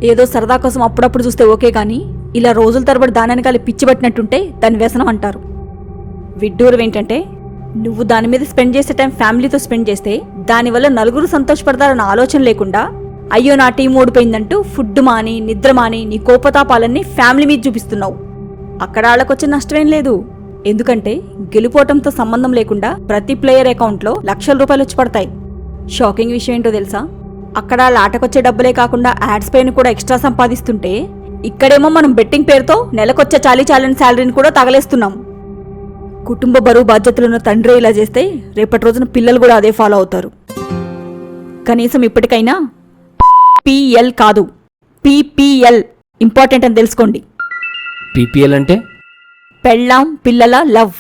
ఏదో సరదా కోసం అప్పుడప్పుడు చూస్తే ఓకే కానీ ఇలా రోజుల తరబడి దానానికాలి పిచ్చి పట్టినట్టుంటే దాని వ్యసనం అంటారు. విడ్డూరం ఏంటంటే నువ్వు దాని మీద స్పెండ్ చేసే టైం ఫ్యామిలీతో స్పెండ్ చేస్తే దానివల్ల నలుగురు సంతోషపడతారన్న ఆలోచన లేకుండా అయ్యో నా టీం ఓడిపోయిందంటూ ఫుడ్ మాని నిద్ర మాని నీ కోపతాపాలన్నీ ఫ్యామిలీ మీద చూపిస్తున్నావు. అక్కడ వాళ్ళకొచ్చే నష్టమేం లేదు. ఎందుకంటే గెలుపోవటంతో సంబంధం లేకుండా ప్రతి ప్లేయర్ అకౌంట్లో లక్షల రూపాయలు వచ్చి పడతాయి. షాకింగ్ విషయం ఏంటో తెలుసా, అక్కడ వాళ్ళ ఆటకొచ్చే డబ్బులే కాకుండా యాడ్స్ పైన కూడా ఎక్స్ట్రా సంపాదిస్తుంటే ఇక్కడేమో మనం బెట్టింగ్ పేరుతో నెలకొచ్చే చాలని శాలరీని కూడా తగలేస్తున్నాం. కుటుంబ బరువు బాధ్యతలున్న తండ్రి ఇలా చేస్తే రేపటి రోజున పిల్లలు కూడా అదే ఫాలో అవుతారు. కనీసం ఇప్పటికైనా పిఎల్ కాదు పిపిఎల్ ఇంపార్టెంట్ అని తెలుసుకోండి. పీపీఎల్ అంటే పెళ్ళాం పిల్లల లవ్.